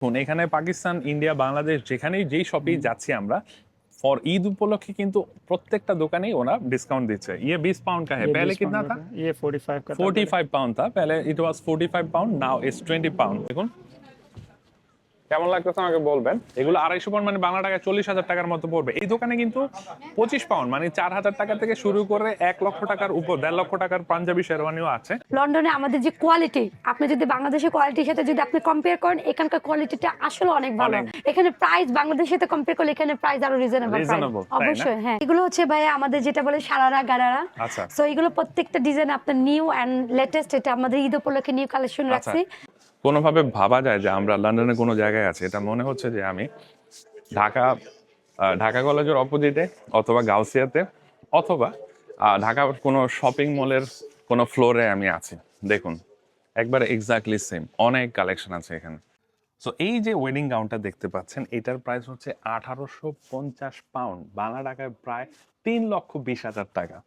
এখানে পাকিস্তান, ইন্ডিয়া, বাংলাদেশ যেখানেই যেই শপেই যাচ্ছি আমরা फॉर ईद उपलक्षे किंतु प्रत्येकटा दुकाने ओना डिस्काउंट दीचे। ये 20 पाउंड का है, ये पहले 20 कितना पाउंड था? का ये 45 का था 45 पाउंड था पहले, it was 45 pound, now it's 20 pound. দেখুন কেমন লাগতেছে আমাকে বলবেন। এগুলো 250 পাউন্ড মানে বাংলা টাকায় 40,000 টাকার মতো পড়বে। এই দোকানে কিন্তু 25 পাউন্ড মানে 4,000 টাকা থেকে শুরু করে 1 লক্ষ টাকার উপর, 1.5 লক্ষ টাকার পাঞ্জাবি শেরওয়ানিও আছে। লন্ডনে আমাদের যে কোয়ালিটি, আপনি যদি বাংলাদেশের কোয়ালিটির সাথে যদি আপনি কম্পেয়ার করেন, এখানকার কোয়ালিটিটা আসলে অনেক ভালো। এখানে প্রাইস বাংলাদেশের সাথে কম্পেয়ার করলে এখানে প্রাইস আরো রিজনেবল Reasonable, তাই না? অবশ্যই হ্যাঁ। এগুলো হচ্ছে ভাই আমাদের যেটা বলে সারারা গারারা। আচ্ছা। সো এগুলো প্রত্যেকটা ডিজাইন আপনার নিউ এন্ড লেটেস্ট, এটা আমাদের ঈদ উপলক্ষে নিউ কালেকশন রাখছি। কোনোভাবে ভাবা যায় যে আমরা লন্ডনে কোনো জায়গায় আছি, এটা মনে হচ্ছে যে আমি ঢাকা কলেজের অপোজিটে অথবা গাউসিয়াতে অথবা ঢাকা কোনো শপিং মলের কোনো ফ্লোরে আমি আছি। দেখুন একবার এক্স্যাক্টলি সেম, অনেক কালেকশন আছে এখানে। সো এই যে ওয়েডিং গাউনটা দেখতে পাচ্ছেন, এটার প্রাইস হচ্ছে 1850 পাউন্ড, বাংলা টাকায় প্রায় 3,20,000 টাকা।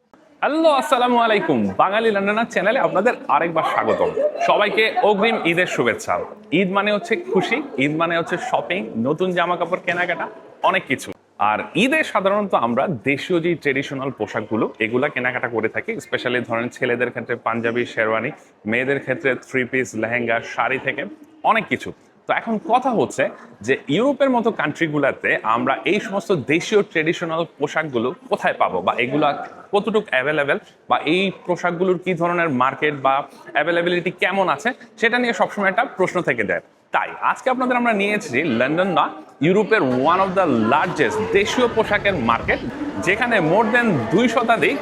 হ্যালো, আসসালামু আলাইকুম। বাঙালি লন্ডনার চ্যানেলে আপনাদের আরেকবার স্বাগতম। সবাইকে অগ্রিম ঈদের শুভেচ্ছা। ঈদ মানে হচ্ছে খুশি, ঈদ মানে হচ্ছে শপিং, নতুন জামা কাপড় কেনাকাটা, অনেক কিছু। আর ঈদে সাধারণত আমরা দেশীয় যে ট্রেডিশনাল পোশাকগুলো এগুলা কেনাকাটা করে থাকি। স্পেশালি ধরেন ছেলেদের ক্ষেত্রে পাঞ্জাবি, শেরওয়ানি, মেয়েদের ক্ষেত্রে 3 পিস, লেহেঙ্গা, শাড়ি থেকে অনেক কিছু। তো এখন কথা হচ্ছে যে ইউরোপের মতো কান্ট্রিগুলোতে আমরা এই সমস্ত দেশীয় ট্রেডিশনাল পোশাকগুলো কোথায় পাবো, বা এগুলা কতটুকু অ্যাভেলেবেল, বা এই পোশাকগুলোর কি ধরনের মার্কেট বা অ্যাভেলেবিলিটি কেমন আছে, সেটা নিয়ে সবসময় একটা প্রশ্ন থেকে যায়। তাই আজকে আপনাদের আমরা নিয়ে এসেছি লন্ডন না, ইউরোপের ওয়ান অফ দ্য লার্জেস্ট দেশীয় পোশাকের মার্কেট, যেখানে মোর দেন 2 শতাধিক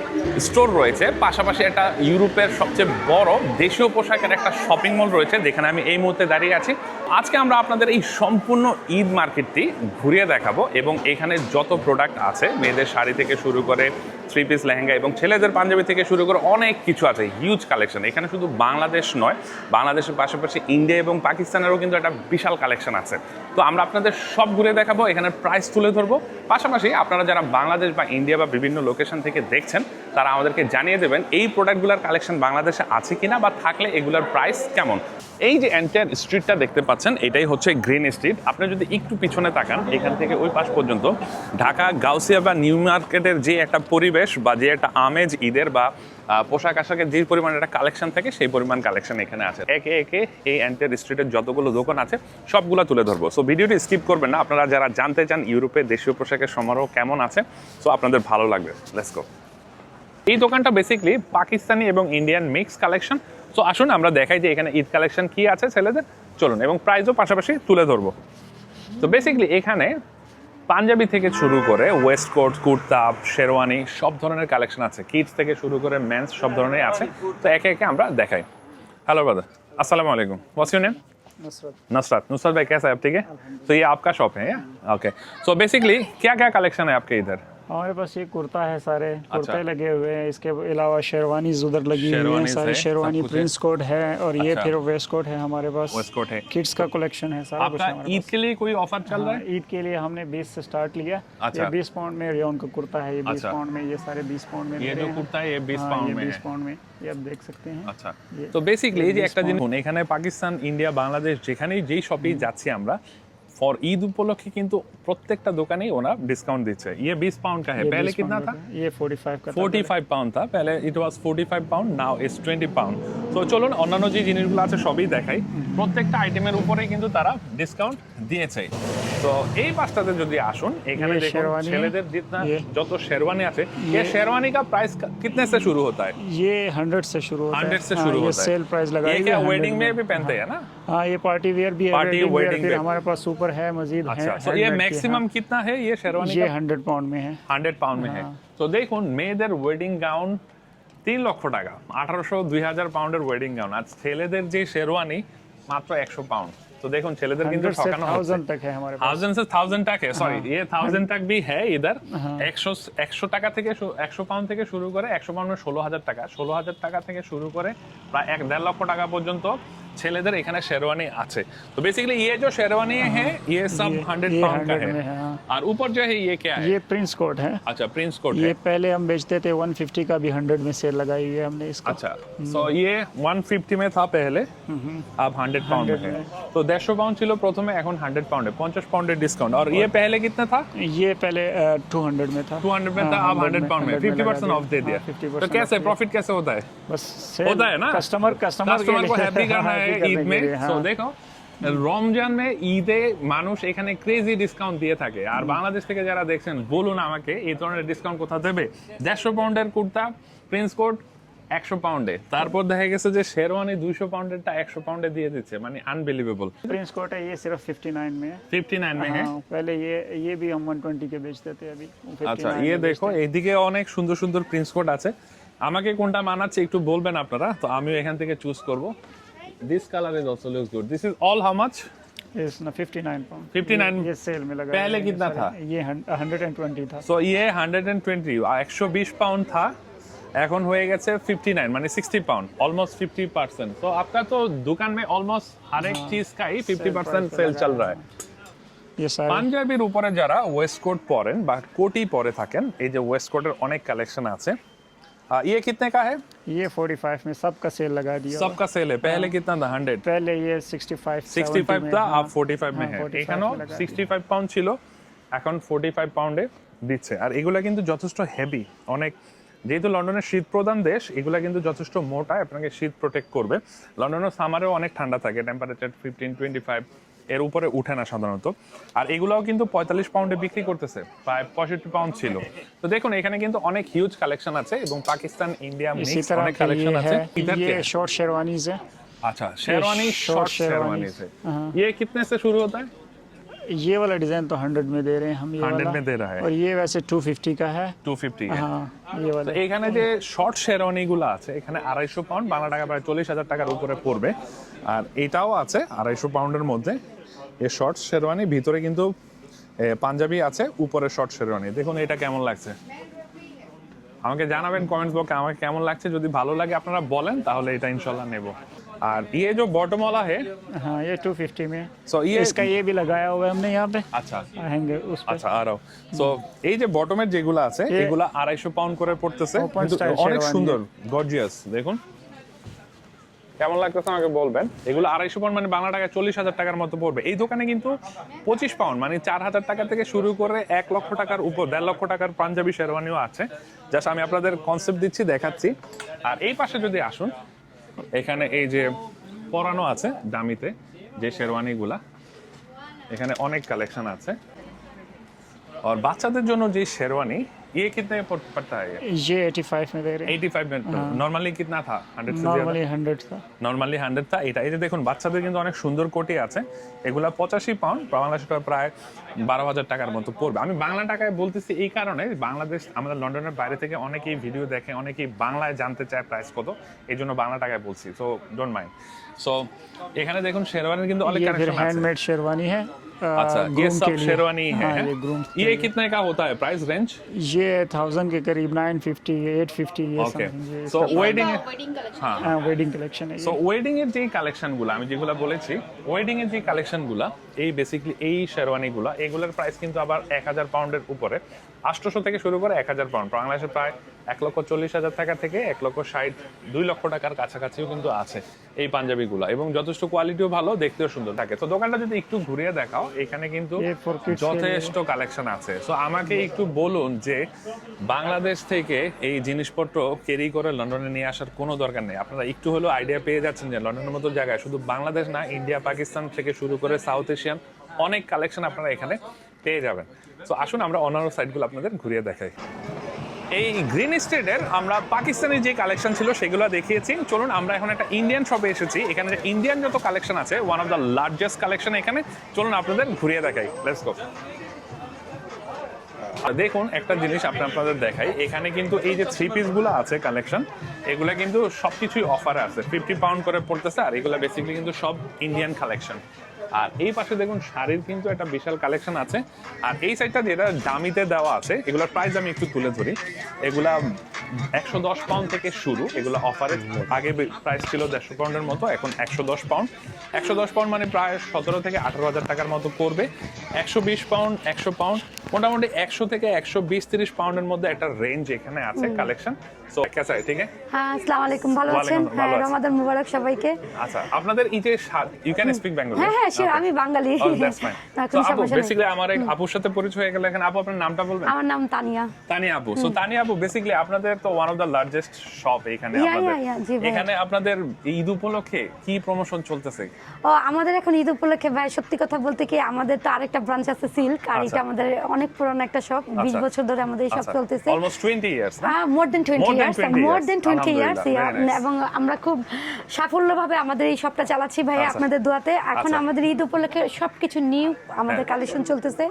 স্টোর রয়েছে। পাশাপাশি একটা ইউরোপের সবচেয়ে বড় দেশীয় পোশাকের একটা শপিং মল রয়েছে, যেখানে আমি এই মুহূর্তে দাঁড়িয়ে আছি। আজকে আমরা আপনাদের এই সম্পূর্ণ ঈদ মার্কেটটি ঘুরিয়ে দেখাবো, এবং এখানে যত প্রোডাক্ট আছে, মেয়েদের শাড়ি থেকে শুরু করে 3 পিস, লেহেঙ্গা এবং ছেলেদের পাঞ্জাবি থেকে শুরু করে অনেক কিছু আছে, হিউজ কালেকশন। এখানে শুধু বাংলাদেশ নয়, বাংলাদেশের পাশাপাশি ইন্ডিয়া এবং পাকিস্তানেরও কিন্তু একটা বিশাল কালেকশন আছে। তো আমরা আপনাদের সব ঘুরে দেখাবো, এখানে প্রাইস তুলে ধরবো। পাশাপাশি আপনারা যারা বাংলাদেশ বা ইন্ডিয়া বা বিভিন্ন লোকেশন থেকে দেখছেন, তারা আমাদেরকে জানিয়ে দেবেন এই প্রোডাক্টগুলোর কালেকশন বাংলাদেশে আছে কিনা, বা থাকলে এগুলোর প্রাইস কেমন। এই যে এন্টায়ার স্ট্রিটটা দেখতে পাচ্ছেন, এটাই হচ্ছে গ্রিন স্ট্রিট। আপনি যদি একটু পিছনে তাকান, এখান থেকে ওই পাশ পর্যন্ত ঢাকা গাউসিয়া বা নিউ মার্কেটের যে একটা পরিবেশ বা যে একটা আমেজ ঈদের, বা পোশাক আশাকের যে পরিমাণ একটা কালেকশন থাকে, সেই পরিমাণ কালেকশন এখানে আছে। একে একে এই এন্টায়ার স্ট্রিটের যতগুলো দোকান আছে সবগুলো তুলে ধরবো। সো ভিডিওটি স্কিপ করবেন না, আপনারা যারা জানতে চান ইউরোপে দেশীয় পোশাকের সমারোহ কেমন আছে, সো আপনাদের ভালো লাগবে। Let's go. এই দোকানটা বেসিক্যালি পাকিস্তানি এবং ইন্ডিয়ান মিক্স কালেকশন। সো আসুন আমরা দেখাই যে এখানে ঈদ কালেকশন কি আছে ছেলেদের। চলুন, এবং প্রাইসও পাশাপাশি তুলে ধরবো। তো বেসিক্যালি এখানে পাঞ্জাবি থেকে শুরু করে ওয়েস্ট কোট, কুর্তা, শেরওয়ানি সব ধরনের কালেকশন আছে। কিডস থেকে শুরু করে মেন্স সব ধরনের আছে। তো একে একে আমরা দেখাই। हेलो ब्रदर, अस्सलाम वालेकुम। What's your name? Nusrat. Nusrat भाई कैसा है आप? ठीक है। तो ये आपका शॉप है? ओके। सो बेसिकली क्या क्या कलेक्शन है आपके इधर? हमारे पास ये कुर्ता है, सारे कुर्ते लगे हुए हैं। इसके अलावा शेरवानी उधर लगी हुई है, सारी शेरवानी प्रिंस कोट है, और ये फिर वेस्ट कोट है हमारे पास। वेस्ट कोट है, किड्स का कलेक्शन है सारा कुछ आपका ईद के लिए कोई ऑफर चल रहा है? ईद के लिए हमने 20 से स्टार्ट लिया। ये 20 पाउंड में रेयन का कुर्ता है, ये 20 पाउंड में, ये सारे 20 पाउंड में। ये जो कुर्ता है ये 20 पाउंड में है। 20 पाउंड में ये आप देख सकते हैं। আচ্ছা। তো বেসিক্যালি এই যে একটা জিনিস, এখানে পাকিস্তান, ইন্ডিয়া, বাংলাদেশ যেখানেই যেই শপেই যাচ্ছি আমরা, फॉर ईद उपलक्षे किंतु प्रत्येकटा दुकाने ओना डिस्काउंट दीचे। ये 20 पाउंड का है, पहले कितना था? ये 45 का 45 पाउंड था पहले, it was 45 pound, now it's 20 pound. তো চলুন অন্যান্য যে জিনিসগুলো আছে সবই দেখাই। প্রত্যেকটা আইটেমের উপরেই কিন্তু তারা ডিসকাউন্ট দিয়েছে। তো এই পাঁচটাতে যদি আসুন, এখানে দেখুন ছেলেদের যত শেরওয়ানি আছে, ये शेरवानी का प्राइस कितने से शुरू होता है? ये 100 से शुरू होता है। 100 से शुरू होता है। सेल प्राइस लगाई ये क्या वेडिंग में भी पहनते हैं ना? हाँ, ये पार्टी वेयर भी है, पार्टी वेडिंग फिर हमारे पास सुपर है, मजीद है। अच्छा, तो ये मैक्सिमम कितना है ये शेरवानी ये का? 100 पाउंड में है। 100 पाउंड में है। তো দেখুন মেয়েদের ওয়েডিং গাউন 3 লক্ষ টাকা, 1800-2000 পাউন্ডের ওয়েডিং গাউন। আর ছেলেদের যে শেরওয়ানি মাত্র 100 পাউন্ড। तो देखो ছেলেদের কিন্তু ঠকানো হচ্ছে। 1000 तक है हमारे पास। 1000 से 1000 तक है, सॉरी ये 1000 तक भी है इधर। 100 টাকা থেকে 100 পাউন্ড থেকে শুরু করে 100 পাউন্ডে 16000 টাকা, 16000 টাকা থেকে শুরু করে প্রায় 1.5 লক্ষ টাকা পর্যন্ত ছেলেদের এখানে শেরওয়ানি আছে। তো बेसिकली ये जो शेरवानी है ये सब 100 पाउंड का 100 में है। हाँ। और ऊपर जो है ये क्या है? ये प्रिंस कोट है। अच्छा प्रिंस कोट ये है। पहले हम बेचते थे 150 का, भी 100 में सेल लगाई हुई है हमने इसको। अच्छा सो ये 150 में था पहले, अब 100 पाउंड में है। तो 150 पाउंड ছিল প্রথমে, এখন 100 पाउंड है, 50 पाउंड डिस्काउंट। और ये पहले कितना था? ये पहले 200 में था। 200 में था, अब 100 पाउंड में 50% ऑफ दे दिया। तो कैसे प्रॉफिट कैसे होता है? बस होता है ना, कस्टमर को हैप्पी करना है ঈদ में। सो देखो রমজান মে ঈদে মানুষ এখানে ক্রেজি ডিসকাউন্ট দিয়ে থাকে, আর বাংলাদেশ থেকে যারা দেখছেন বলুন আমাকে এই ধরনের ডিসকাউন্ট কোথা দেবে? 150 পাউন্ডের কুর্তা প্রিন্স কোট 100 পাউন্ডে, তারপর দেখা গেছে যে শেরওয়ানি 200 পাউন্ডেরটা 100 পাউন্ডে দিয়ে দিচ্ছে, মানে আনবিলিভেবল। प्रिंस कोट है, ये सिर्फ 59 में है। 59 में है। हाँ, पहले ये भी हम 120 के बेचते थे, अभी 59 আচ্ছা में ইয়ে बेचते দেখো এইদিকে অনেক সুন্দর সুন্দর প্রিন্স কোট আছে, আমাকে কোনটা মানাচ্ছে একটু বলবেন আপনারা, তো আমিও এখান থেকে চুজ করব। This colour is also looks good. This is all how much? हैं। इस ना 59 पाउंड। 59 ये सेल में लगा। पहले कितना था? ये 120 था। সো ইয়ে 120 120 पाउंड था, এখন হয়ে গেছে 59 মানে 60 पाउंड, ऑलमोस्ट 50%। तो आपका तो दुकान में ऑलमोस्ट हर एक चीज का ही 50% सेल चल रहा है। ये सारे পাঞ্জাবির উপরে যারা ওয়েস্ট কোট পরেন বা কোটি পরে থাকেন, এই যে ওয়েস্ট কোটের অনেক কালেকশন আছে। ये कितने का है? ये 45 में सबका सेल लगा दिया। सबका सेल है। पहले कितना था? 100। पहले ये 65 65 में था, हाँ। अब 45 में हाँ, है। 45 এখানেও में लगा दिया। 65 পাউন্ড ছিল, এখন 45 পাউন্ডে দিচ্ছে। আর এগুলা কিন্তু যথেষ্ট হেভি, অনেক, যেহেতু লন্ডনের শীত প্রধান দেশ, এগুলা কিন্তু যথেষ্ট মোটা, আপনাকে শীত প্রোটেক্ট করবে। লন্ডনের সামারেও অনেক ঠান্ডা থাকে, টেম্পারেচার 15-25 এর উপরে উঠে না সাধারণত। আর এগুলাও কিন্তু 45 পাউন্ডে বিক্রি করতেছে, প্রায় 65 পাউন্ড ছিল। তো দেখুন এখানে কিন্তু অনেক হিউজ কালেকশন আছে, এবং পাকিস্তান ইন্ডিয়া इसी মিক্স तरह অনেক के কালেকশন ये আছে। है, इधर क्या ये है? शॉर्ट शेरवानीज है। अच्छा शेरवानी, शॉर्ट शेरवानी से ये कितने से शुरू होता है? ये वाला डिजाइन तो 100 में दे रहे हैं हम, ये 100 वाला में दे रहा है। और ये वैसे 250 का है। 250 है। हाँ ये তো वाला এখানে যে শর্ট শেরওয়ানি গুলো আছে, এখানে 250 পাউন্ড, বাংলা টাকা প্রায় 40,000 টাকার উপরে পড়বে। আর এটাও আছে 250 পাউন্ডের মধ্যে। এই শর্ট শেরওয়ানি ভিতরে কিন্তু পাঞ্জাবি আছে, উপরে শর্ট শেরওয়ানি। দেখুন এটা কেমন লাগছে, আমাকে জানাবেন কমেন্টস বক্সে আমাকে কেমন লাগছে। যদি ভালো লাগে আপনারা বলেন, তাহলে এটা ইনশাআল্লাহ নেব। আর ये जो बॉटम वाला है, हाँ ये 250 में। सो ये इसका ये भी लगाया हुआ है हमने यहाँ पे, আচ্ছা हैंगर उस पे। আচ্ছা আরো। সো এই যে বটমের যেগুলো আছে এগুলা 250 পাউন্ড করে পড়তেছে, Open কিন্তু style অনেক শেরওয়ানি। সুন্দর গর্জিয়াস। দেখুন কেমন লাগতেছে আমাকে বলবেন। এগুলো 250 পাউন্ড মানে বাংলা টাকায় 40,000 টাকার মতো পড়বে। এই দোকানে কিন্তু 25 পাউন্ড মানে 4,000 টাকা থেকে শুরু করে 1 লক্ষ টাকার উপর, 1.5 লক্ষ টাকার পাঞ্জাবি শেরওয়ানিও আছে। জাস্ট আমি আপনাদের কনসেপ্ট দিচ্ছি, দেখাচ্ছি। আর এই পাশে যদি আসুন, এখানে এই যে পরানো আছে দামিতে যে শেরওয়ানিগুলা, এখানে অনেক কালেকশন আছে। আর বাচ্চাদের জন্য যে শেরওয়ানি, ये कितने पड़ता है? ये 85 में दे रहे हैं। 85 में। नॉर्मली कितना था? 100 से नॉर्मली 100 था। নরমালি 100 था। এটা এই যে দেখুন বাচ্চাদের কিন্তু অনেক সুন্দর কোটি আছে, এগুলা 85 পাউন্ড, বাংলাদেশে প্রায় 12,000 টাকার মতো পড়বে। আমি বাংলা টাকায় বলতেছি এই কারণে, বাংলাদেশ আমাদের লন্ডনের বাইরে থেকে অনেকেই ভিডিও দেখে, অনেকেই বাংলায় জানতে চায় প্রাইস কত, এই জন্য বাংলা টাকায় বলছি। So don't mind. সো এখানে দেখুন শেরওয়ানির কিন্তু অনেক ये फिर কালেকশন আছে। हैंडमेड शेरवानी है। अच्छा ये groom सब के लिए। शेरवानी है। हाँ, ये ग्रूम ये कितने का होता है प्राइस रेंज? ये 1000 के करीब, 950, 850 ये ओके something, ये सो इसका ওয়েডিং হ্যাঁ वेडिंग कलेक्शन है ये। সো ওয়েডিং এর যে কালেকশনগুলো আমি যেগুলো বলেছি, ওয়েডিং এর যে কালেকশনগুলো, এই বেসিক্যালি এই শেরওয়ানিগুলো, এগুলোর প্রাইস কিন্তু আবার 1000 পাউন্ডের উপরে, 800 থেকে শুরু করে 1000 পাউন্ড। বাংলাদেশে প্রায় 1,40,000 টাকা থেকে 1,60,000, 2 লক্ষ টাকার কাছাকাছিও কিন্তু আছে এই পাঞ্জাবিগুলো, এবং যথেষ্ট কোয়ালিটিও ভালো, দেখতেও সুন্দর থাকে। তো দোকানটা যদি একটু ঘুরিয়ে দেখাও, এখানে কিন্তু ये for kids के लिए। যথেষ্ট কালেকশন আছে। সো আমাকে একটু বলুন যে বাংলাদেশ থেকে এই জিনিসপত্র ক্যারি করে লন্ডনে নিয়ে আসার কোনো দরকার নেই। আপনারা একটু হলেও আইডিয়া পেয়ে যাচ্ছেন যে লন্ডনের মতো জায়গায় শুধু বাংলাদেশ না, ইন্ডিয়া, পাকিস্তান থেকে শুরু করে সাউথ এশিয়ান অনেক কালেকশন আপনারা এখানে পেয়ে যাবেন। সো আসুন আমরা অন্যান্য সাইটগুলো আপনাদের ঘুরিয়ে দেখাই। এই গ্রিন স্ট্রিটের আমরা পাকিস্তানি যে কালেকশন ছিল সেগুলো দেখিয়েছি। চলুন আমরা এখন একটা ইন্ডিয়ান শপে এসেছি, এখানে যে ইন্ডিয়ান যত কালেকশন আছে, one of the largest collection এখানে। চলুন আপনাদের ঘুরিয়ে দেখাই, লেটস গো। দেখুন একটা জিনিস আপনাদের দেখাই, এখানে কিন্তু এই যে 3 পিসগুলো আছে কালেকশন, এগুলা কিন্তু সবকিছুই অফারে আছে, 50 পাউন্ড করে পড়তেছে। আর এগুলা বেসিক্যালি কিন্তু সব ইন্ডিয়ান কালেকশন। আর এই পাশে দেখুন শাড়ির কিন্তু একটা বিশাল কালেকশন আছে। আর এই সাইডটা যেটা দামিতে দেওয়া আছে, এগুলোর প্রাইস আমি একটু তুলে ধরি। এগুলা 110 পাউন্ড থেকে শুরু, এগুলো অফারে আগে প্রাইস ছিল 150 পাউন্ডের মতো, এখন 110 পাউন্ড। 110 পাউন্ড মানে প্রায় 17 থেকে 18,000 টাকার মতো পড়বে। 120 পাউন্ড, 100 পাউন্ড, মোটামুটি 100 থেকে 120-30 পাউন্ডের মধ্যে একটা রেঞ্জ এখানে আছে কালেকশন। সো কেসা ঠিক আছে? হ্যাঁ, আসসালামু আলাইকুম, ভালো আছেন? হ্যাঁ, রমাদান মুবারক সবাইকে। আচ্ছা, আপনাদের এই যে ইউ ক্যান স্পিক বেঙ্গলি? হ্যাঁ হ্যাঁ, শিওর, আমি বাঙালি। Oh, that's fine. So, আপু বেসিক্যালি আমার এক আপুর সাথে পরিচয় হয়ে গেল এখানে। আপু আপনার নামটা বলবেন? আমার নাম তানিয়া। তানিয়া আপু। সো তানিয়া আপু, বেসিক্যালি আপনাদের তো one of the largest shop এখানে আপনাদের। জি ভাই। এখানে আপনাদের ঈদ উপলক্ষে কি প্রমোশন চলতেছে? ও, আমাদের এখন ঈদ উপলক্ষে ভাই সত্যি কথা বলতে কি আমাদের তো আরেকটা ব্রাঞ্চ আছে সিল্ক, আর এটা আমাদের অনেক পুরনো একটা শপ, 20 বছর ধরে আমাদের এই শপ চলতেছে। Almost 20 years. More than 20 years, more than 20 years, আলহামদুলিল্লাহ, এবং আমরা খুব সাফল্যভাবে আমাদের এই শপটা চালাচ্ছি ভাই আপনাদের দোয়াতে। এখন আমাদের ঈদ উপলক্ষে সবকিছু নিউ আমাদের কালেকশন চলতেছে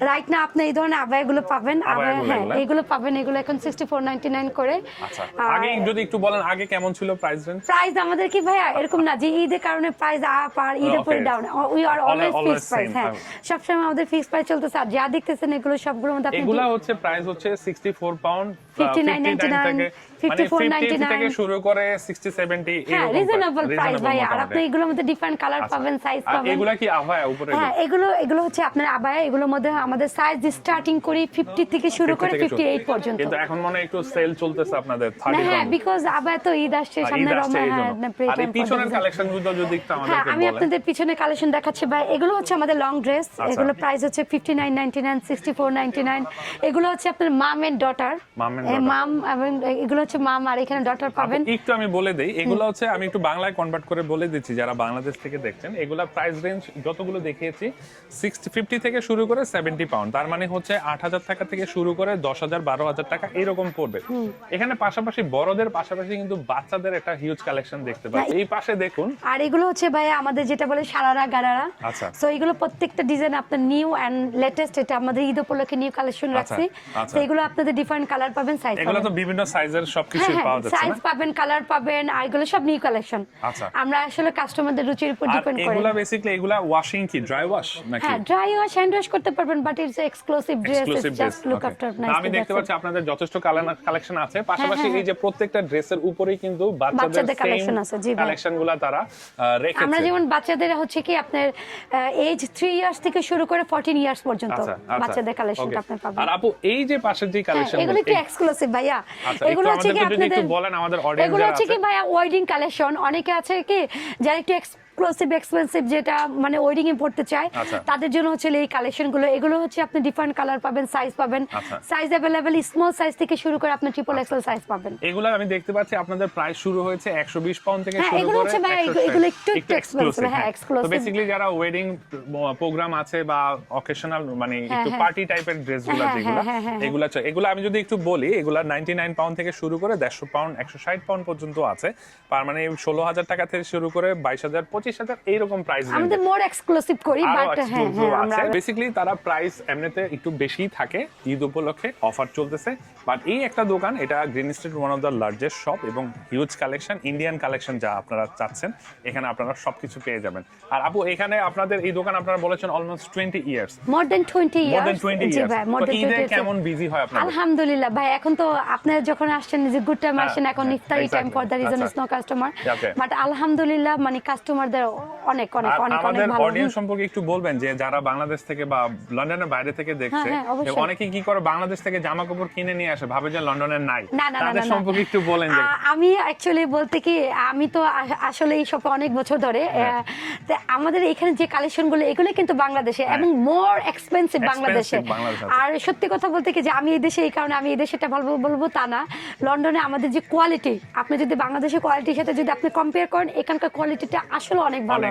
রাইট না। আপনি এই ধরনের আবায়াগুলো পাবেন, আবায়া, হ্যাঁ এগুলো পাবেন, এগুলো এখন 64.99 করে। আচ্ছা, আগে যদি একটু বলেন আগে কেমন ছিল প্রাইস রেঞ্জ? প্রাইস আমাদের কি ভাইয়া এরকম না যে ঈদের কারণে প্রাইস আপ আর ঈদের পরে down, we are always fixed price. হ্যাঁ, সবসময় আমাদের ফিক্সড প্রাইস চলতেছে। আর যা দেখতেছেন এগুলো সবগুলোর মধ্যে আপনি এগুলা হচ্ছে প্রাইস হচ্ছে 64 পাউন্ড, 59.99 থেকে 50 থেকে শুরু করে 60-70 হ্যাঁ, রিজনেবল প্রাইস ভাই। আর আপনি এগুলোর মধ্যে ডিফারেন্ট কালার পাবেন, সাইজ পাবেন। এগুলা কি আবায়া উপরে? হ্যাঁ, এগুলো হচ্ছে আপনার আবায়া। এগুলোর মধ্যে আমাদের সাইজ স্টার্টিং করি 50 থেকে শুরু করে 58 পর্যন্ত। কিন্তু এখন মনে একটু সেল চলতেছে আপনাদের 30 হ্যাঁ, বিকজ আবায়া তো ঈদ আসছে সামনে, আর এই পিছনের কালেকশন গুলো যদি একটু আমাদেরকে হ্যাঁ, আমি বলেন। আপনাদের পিছনে কালেকশন দেখাচ্ছি ভাই। এগুলো হচ্ছে আমাদের লং ড্রেস, এগুলো প্রাইস হচ্ছে 59.99, 64.99। এগুলো হচ্ছে আপনার মাম এন্ড ডটার, মাম, এবং এগুলো হচ্ছে মাম আর এখানে ডটার পাবেন। একটু আমি বলে দেই, এগুলো হচ্ছে আমি একটু বাংলায় কনভার্ট করে বলে দিচ্ছি যারা বাংলাদেশ থেকে দেখছেন। এগুলা প্রাইস রেঞ্জ যতগুলো দেখিয়েছি 50 থেকে শুরু করে 70 পাউন্ড, তার মানে হচ্ছে 8,000 টাকা থেকে শুরু করে 10,000 12,000 টাকা এরকম পড়বে। এখানে পাশাপাশি বড়দের পাশাপাশি কিন্তু বাচ্চাদের একটা হিউজ কালেকশন দেখতে পাচ্ছি। এই পাশে দেখুন। আর এগুলো হচ্ছে ভাই আমাদের যেটা বলে সারারা গারারা। আচ্ছা, সো এগুলো প্রত্যেকটা ডিজাইন আপনার নিউ এন্ড লেটেস্ট, এটা আমাদের ঈদ উপলক্ষে নিউ কালেকশন রাখছি। তো এগুলো আপনাদের ডিফারেন্ট কালার পাবেন, সাইজ পাবেন। এগুলো তো বিভিন্ন সাইজের সবকিছু পাওয়া যাচ্ছে, সাইজ পাবেন, কালার পাবেন, আর এগুলো সব নিউ কালেকশন। আচ্ছা, আমরা আসলে কাস্টমারদের রুচির উপর ডিপেন্ড করে। এগুলা বেসিক্যালি এগুলা ওয়াশিং কি ড্রাই ওয়াশ নাকি? হ্যাঁ, ড্রাই ওয়াশ, হ্যান্ড ওয়াশ করতে পারবেন, but it's exclusive dress, just look after nice. আমি দেখতে পাচ্ছি আপনাদের যথেষ্ট কালেকশন আছে, পাশাপাশি এই যে প্রত্যেকটা ড্রেসের উপরেই কিন্তু বাচ্চাদের কালেকশন আছে। জি, কালেকশনগুলো তারা রেখেছে। আমরা যেমন বাচ্চাদের হচ্ছে কি আপনার এজ 3 ইয়ার্স থেকে শুরু করে 14 ইয়ার্স পর্যন্ত বাচ্চাদের কালেকশনটা আপনি পাবেন। আর আপু এই যে পাশের যে কালেকশন, এগুলো একটু এক্সক্লুসিভ ভাইয়া। এগুলো হচ্ছে কি আপনাদের একটু বলেন আমাদের অডিয়েন্স এগুলো যারা হচ্ছে আছে। কি ভাইয়া ওয়েডিং কালেকশন। অনেকে আছে কি যারা একটু এক্সপেন্সিভ যেটা মানে ওয়েডিং এ পড়তে চায়, তাদের জন্য হচ্ছে এই কালেকশন গুলো। এগুলো হচ্ছে আপনি ডিফারেন্ট কালার পাবেন, সাইজ পাবেন, সাইজ अवेलेबल স্মল সাইজ থেকে শুরু করে আপনি ট্রিপল এক্সেল সাইজ পাবেন। এগুলো আমি দেখতে পাচ্ছি আপনাদের প্রাইস শুরু হয়েছে 120 পাউন্ড থেকে শুরু করে। এগুলো হচ্ছে ভাই এগুলো একটু এক্সপেন্সিভ। হ্যাঁ, এক্সক্লুসিভ। তো বেসিক্যালি যারা ওয়েডিং প্রোগ্রাম আছে বা অকেশনাল মানে একটু পার্টি টাইপের ড্রেসগুলো যেগুলো, এগুলো আমি যদি একটু বলি, এগুলা 99 পাউন্ড থেকে শুরু করে 150 পাউন্ড 160 পাউন্ড পর্যন্ত আছে। তার মানে 16,000 টাকা থেকে শুরু করে 22,000 25,000 এইরকম প্রাইস রেঞ্জ। আমাদের মোর এক্সক্লুসিভ করি, বাট হ্যাঁ আমরা বেসিক্যালি তারা প্রাইস এমনিতে একটু বেশি থাকে, ঈদ উপলক্ষে অফার চলতেছে। বাট এই একটা দোকান, এটা green street one of the largest shop এবং হিউজ কালেকশন, ইন্ডিয়ান কালেকশন যা আপনারা চাচ্ছেন এখানে আপনারা সবকিছু পেয়ে যাবেন। আর আপু এখানে আপনাদের এই দোকান আপনারা বলেছেন almost 20 years, more than 20 years. জি ভাই, মোর দেন 20 ইয়ার্স। কেমন বিজি হয় আপনাদের? আলহামদুলিল্লাহ ভাই, এখন তো আপনারা যখন আসছেন যে গুড টাইম আসেন, এখন ইফতারি time, for the reason is no customer, but আলহামদুলিল্লাহ মানে কাস্টমারদের অনেক অনেক অনেক আমাদের ভালো। অডিয়েন্স সম্পর্কে একটু বলবেন যে যারা বাংলাদেশ থেকে বা লন্ডনের বাইরে থেকে দেখছে, অনেকে কি করে বাংলাদেশ থেকে জামা কাপড় কিনে নিয়ে আসে, ভাবে যে লন্ডনের নাই, তাদের সম্পর্কে একটু বলেন। যে আমি অ্যাকচুয়ালি বলতে কি, আমি তো আসলে এই শপে অনেক বছর ধরে, আমাদের এখানে যে কালেকশন গুলো এগুলো কিন্তু বাংলাদেশে এবং মোর এক্সপেন্সিভ বাংলাদেশে। আর সত্যি কথা বলতে কি যে আমি এই দেশে, এই কারণে আমি এই দেশেটা বলবো তা না, লন্ডনে আমাদের যে কোয়ালিটি, আপনি যদি বাংলাদেশের কোয়ালিটির সাথে যদি আপনি কম্পেয়ার করেন, এখানকার কোয়ালিটিটা আসলে অনেক ভালো।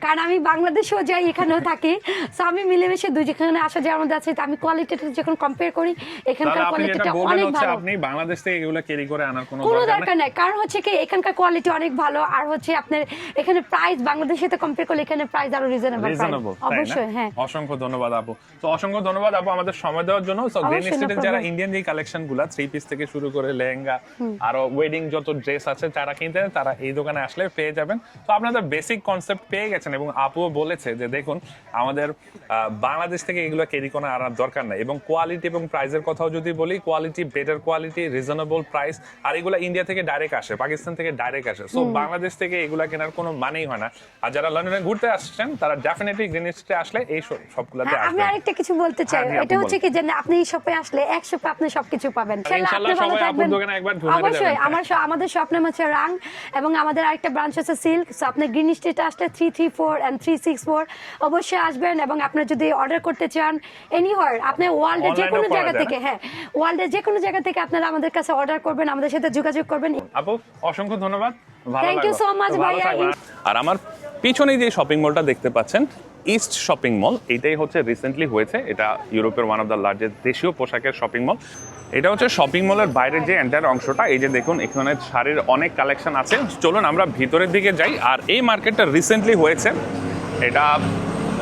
কারণ আমি বাংলাদেশেও যাই, এখানেও থাকি, সো আমি মিলেমিশে দুই যেখানে আসা যাওয়ার মধ্যে আছে, আমি কোয়ালিটিটা যখন কম্পেয়ার করি এখানকার কোয়ালিটিটা অনেক ভালো। আপনি বাংলাদেশ থেকে এগুলো ক্যারি করে আনার কোনো দরকার নাই, কারণ হচ্ছে কি এখানকার কোয়ালিটি অনেক ভালো। আর হচ্ছে আপনার এখানে প্রাইস বাংলাদেশের সাথে কম্পেয়ার করলে এখানে প্রাইস আরো রিজনেবল। অবশ্যই, হ্যাঁ। অসংখ্য ধন্যবাদ আপু। তো অসংখ্য ধন্যবাদ আপু আমাদের সময় দেওয়ার জন্য। সো গ্রিন স্ট্রিটের যারা ইন্ডিয়ান যে কালেকশনগুলো 3 পিস থেকে শুরু করে লেহেঙ্গা আর ওয়েডিং যত ড্রেস আছে যারা কিনতে, তারা এই দোকানে আসলে পেয়ে যাবেন। তো আপনাদের বেসিক বেসিক কনসেপ্ট পেয়ে গেছেন এবং আপুও বলেছে যে দেখুন আমাদের বাংলাদেশ থেকে এগুলো ক্যারি করা আনার দরকার নাই, এবং কোয়ালিটি এবং প্রাইসের কথাও যদি বলি, quality better quality, reasonable price, আর এগুলো ইন্ডিয়া থেকে ডাইরেক্ট আসে, পাকিস্তান থেকে ডাইরেক্ট আসে। সো বাংলাদেশ থেকে এগুলা কেনার কোনো মানেই হয় না। আর যারা লন্ডনে ঘুরতে আসছেন তারা ডেফিনেটলি গ্রিন স্ট্রিটে আসলে এই সবগুলোতে আমি আসবেন। আরেকটা কিছু বলতে চাই, এটা হচ্ছে কি যে আপনি এই শপে আসলে এক শপে আপনি সবকিছু পাবেন। ইনশাআল্লাহ সবাই আপুর দোকানে একবার ঢুকে যাবেন। অবশ্যই আমাদের শপ নাম হচ্ছে রাং, এবং আমাদের আরেকটা ব্রাঞ্চ আছে সিল্ক। সো আপনি গ্রিন স্ট্রিটে আসলে 334 and 364 অবশ্যই আসবেন। এবং আপনি যদি অর্ডার করতে চান এনিহোয়ার, আপনি ওয়ার্ল্ডের যে কোনো জায়গা থেকে, হ্যাঁ ওয়ার্ল্ডের যে কোনো জায়গা থেকে আপনারা আমাদের কাছে অর্ডার করবেন, আমাদের সাথে যোগাযোগ করবেন। আপু অসংখ্য ধন্যবাদ, ভালো থ্যাংক ইউ সো মাচ ভাইয়া। আর আমার পিছনে যে শপিং মলটা দেখতে পাচ্ছেন ইস্ট শপিং মল, এটাই হচ্ছে রিসেন্টলি হয়েছে, এটা ইউরোপের ওয়ান অফ দ্য লার্জেস্ট দেশীয় পোশাকের শপিং মল। এটা হচ্ছে শপিং মলের বাইরের যে এন্টায়ার অংশটা, এই যে দেখুন এখানে শাড়ির অনেক কালেকশন আছে। চলুন আমরা ভিতরের দিকে যাই। আর এই মার্কেটটা রিসেন্টলি হয়েছে, এটা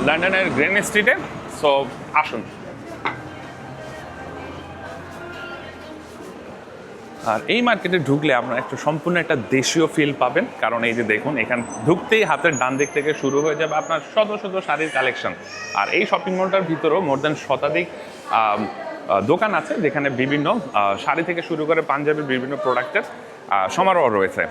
লন্ডনের গ্রিন স্ট্রিটে। সো আসুন। আর এই মার্কেটে ঢুকলে আপনারা একটা সম্পূর্ণ একটা দেশীয় ফিল পাবেন, কারণ এই যে দেখুন এখানে ঢুকতেই হাতের ডান দিক থেকে শুরু হয়ে যাবে আপনার শত শত শাড়ির কালেকশন। আর এই শপিং মলটার ভিতরেও মোর দ্যান শতাধিক দোকান আছে, যেখানে বিভিন্ন শাড়ি থেকে শুরু করে পাঞ্জাবির বিভিন্ন প্রোডাক্টের সমারোহ রয়েছে।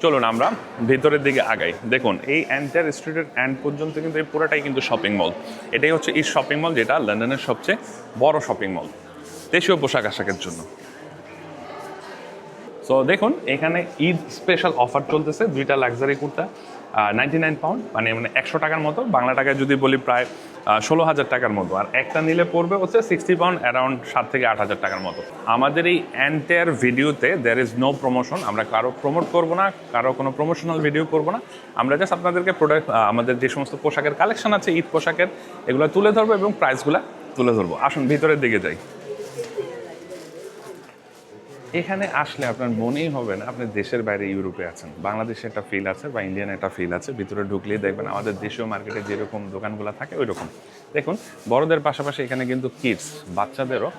চলুন আমরা ভিতরের দিকে আগাই। দেখুন এই এন্টায়ার স্ট্রিটের এন্ড পর্যন্ত কিন্তু এই পুরোটাই কিন্তু শপিং মল। এটাই হচ্ছে ইস্ট শপিং মল, যেটা লন্ডনের সবচেয়ে বড় শপিং মল দেশীয় পোশাক আশাকের জন্য। সো দেখুন এখানে ঈদ স্পেশাল অফার চলতেছে, দুইটা লাক্সারি কুর্তা 99 পাউন্ড, মানে 100 টাকার মতো, বাংলা টাকায় যদি বলি প্রায় 16,000 টাকার মতো। আর একটা নিলে পড়বে হচ্ছে 60 পাউন্ড, অ্যারাউন্ড 7 থেকে 8,000 টাকার মতো। আমাদের এই এন্টায়ার ভিডিওতে দেয়ার ইজ নো প্রমোশন, আমরা কারো প্রমোট করবো না, কারো কোনো প্রমোশনাল ভিডিও করবো না। আমরা জাস্ট আপনাদেরকে প্রোডাক্ট, আমাদের যে সমস্ত পোশাকের কালেকশন আছে ঈদ পোশাকের, এগুলো তুলে ধরবো এবং প্রাইসগুলো তুলে ধরবো। আসুন ভিতরের দিকে যাই। এখানে আসলে আপনার মনেই হবে না আপনি দেশের বাইরে ইউরোপে আছেন। বাংলাদেশে একটা ফিল আছে বা ইন্ডিয়ান একটা ফিল আছে। ভিতরে ঢুকলেই দেখবেন আমাদের দেশীয় মার্কেটে যেরকম দোকানগুলো থাকে ওই রকম। দেখুন বড়দের পাশাপাশি এখানে কিন্তু কিডস, বাচ্চাদেরও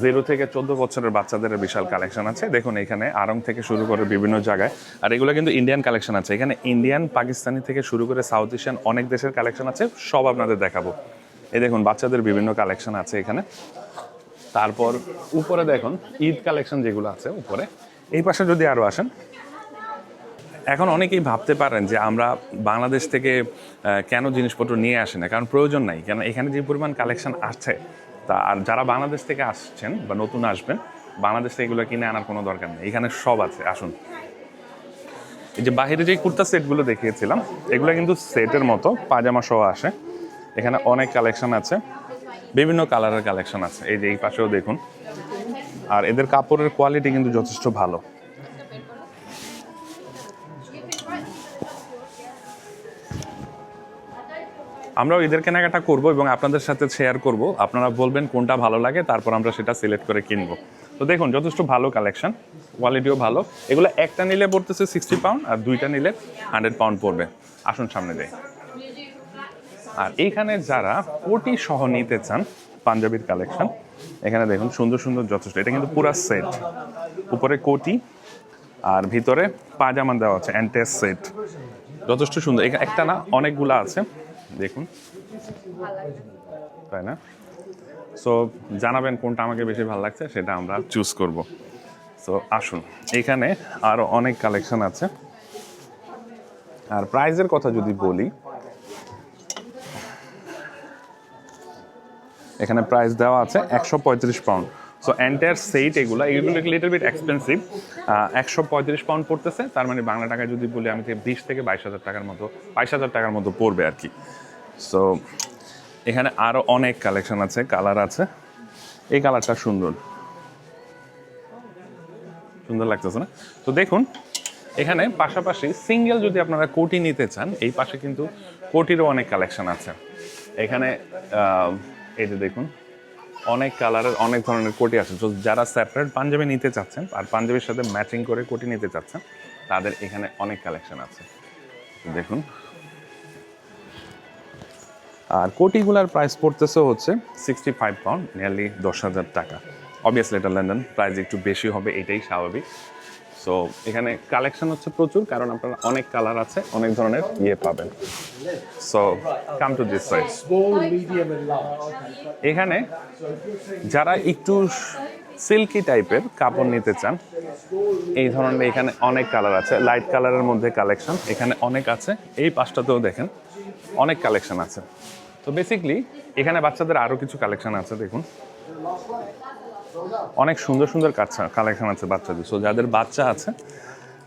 0 থেকে 14 বছরের বাচ্চাদের বিশাল কালেকশন আছে। দেখুন এখানে আড়ং থেকে শুরু করে বিভিন্ন জায়গায়, আর এগুলো কিন্তু ইন্ডিয়ান কালেকশন আছে। এখানে ইন্ডিয়ান, পাকিস্তানি থেকে শুরু করে সাউথ এশিয়ান অনেক দেশের কালেকশন আছে, সব আপনাদের দেখাবো। এই দেখুন বাচ্চাদের বিভিন্ন কালেকশন আছে এখানে। তারপর উপরে দেখুন ঈদ কালেকশন যেগুলো আছে উপরে। এই পাশে যদি আরও আসেন, এখন অনেকেই ভাবতে পারেন যে আমরা বাংলাদেশ থেকে কেন জিনিসপত্র নিয়ে আসি না, কারণ প্রয়োজন নাই, কেন এখানে যে পরিমাণ কালেকশন আছে তা। আর যারা বাংলাদেশ থেকে আসছেন বা নতুন আসবেন, বাংলাদেশ থেকে এগুলো কিনে আনার কোনো দরকার নেই, এখানে সব আছে। আসুন, এই যে বাহিরে যে কুর্তা সেটগুলো দেখিয়েছিলাম, এগুলো কিন্তু সেটের মতো পাজামা সহ আসে। এখানে অনেক কালেকশন আছে, বিভিন্ন কালারের কালেকশন আছে। এই যে এই পাশেও দেখুন। আর এদের কাপড়ের কোয়ালিটি কিন্তু যথেষ্ট ভালো। আমরাও ঈদের কেনাকাটা করব এবং আপনাদের সাথে শেয়ার করব। আপনারা বলবেন কোনটা ভালো লাগে, তারপর আমরা সেটা সিলেক্ট করে কিনবো। তো দেখুন যথেষ্ট ভালো কালেকশন, কোয়ালিটিও ভালো। এগুলো একটা নিলে পড়তেছে 60 পাউন্ড, আর দুইটা নিলে 100 পাউন্ড পড়বে। আসুন সামনে যাই। আর এইখানে যারা কোটি সহ নিতে চান পাঞ্জাবির কালেকশন, এখানে দেখুন সুন্দর সুন্দর যথেষ্ট। এটা কিন্তু পুরা সেট, উপরে কোটি আর ভিতরে পাজামা দেওয়া আছে, অ্যান্টেস সেট, যথেষ্ট সুন্দর। একটা না অনেকগুলো আছে দেখুন, তাই না? সো জানাবেন কোনটা আমাকে বেশি ভালো লাগছে, সেটা আমরা চুজ করব। সো আসুন, এখানে আরও অনেক কালেকশন আছে। আর প্রাইসের কথা যদি বলি, এখানে প্রাইস দেওয়া আছে 135 পাউন্ড। সো এন্টায়ার সেট এগুলো লিটল বিট এক্সপেন্সিভ। 135 পাউন্ড পড়তেছে, তার মানে বাংলা টাকায় যদি বলি আমি 20 থেকে 22,000 টাকার মতো, 22,000 টাকার মতো পড়বে আর কি। সো এখানে আরও অনেক কালেকশন আছে, কালার আছে। এই কালারটা সুন্দর সুন্দর লাগতেছে না? তো দেখুন এখানে পাশাপাশি সিঙ্গেল যদি আপনারা কোটি নিতে চান, এই পাশে কিন্তু কোটিরও অনেক কালেকশন আছে। এখানে এই যে দেখুন অনেক কালারের অনেক ধরনের কোটি আছে। তো যারা সেপারেট পাঞ্জাবি নিতে চাচ্ছেন আর পাঞ্জাবির সাথে ম্যাচিং করে কোটি নিতে চাচ্ছেন, তাদের এখানে অনেক কালেকশন আছে। দেখুন, আর কোটিগুলার প্রাইস পড়তেছে হচ্ছে 65 পাউন্ড, নিয়ারলি 10,000 টাকা। অবভিয়াসলি এটা লন্ডন, প্রাইস একটু বেশি হবে, এটাই স্বাভাবিক। সো এখানে কালেকশন হচ্ছে প্রচুর, কারণ আপনারা অনেক কালার আছে, অনেক ধরনের পাবেন। So come to this side. এখানে যারা একটু সিল্কি টাইপের কাপড় নিতে চান, এই ধরনের এখানে অনেক কালার আছে। লাইট কালারের মধ্যে কালেকশন এখানে অনেক আছে। এই পাশটাতেও দেখেন অনেক কালেকশন আছে। তো বেসিকলি এখানে বাচ্চাদের আরও কিছু কালেকশন আছে, দেখুন অনেক সুন্দর সুন্দর কালেকশন আছে বাচ্চাদের। সো যাদের বাচ্চা আছে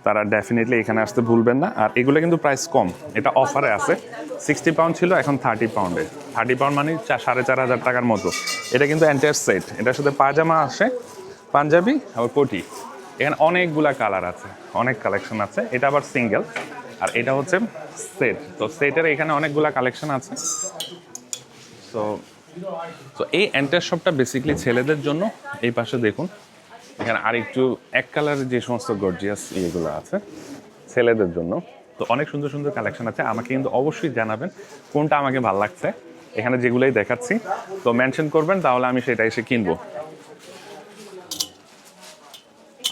তারা ডেফিনেটলি এখানে আসতে ভুলবেন না। আর এগুলো কিন্তু প্রাইস কম, এটা অফারে আছে। 60 পাউন্ড ছিল, এখন 30 পাউন্ডে। 30 পাউন্ড মানে 4,500 টাকার মতো। এটা কিন্তু এন্টায়ার সেট, এটার সাথে পায়জামা আসে, পাঞ্জাবি আবার কোটি। এখানে অনেকগুলা কালার আছে, অনেক কালেকশন আছে। এটা আবার সিঙ্গেল, আর এটা হচ্ছে সেট। তো সেটের এখানে অনেকগুলা কালেকশন আছে। তো এই এন্টায়ার শপটা বেসিক্যালি ছেলেদের জন্য। এই পাশে দেখুন এখানে আরেকটু এক কালারের যে সমস্ত গর্জিয়াস ইয়েগুলো আছে ছেলেদের জন্য। তো অনেক সুন্দর সুন্দর কালেকশন আছে। আমাকে কিন্তু অবশ্যই জানাবেন কোনটা আমাকে ভালো লাগছে। এখানে যেগুলোই দেখাচ্ছি তো মেনশন করবেন, তাহলে আমি সেটা এসে কিনবো।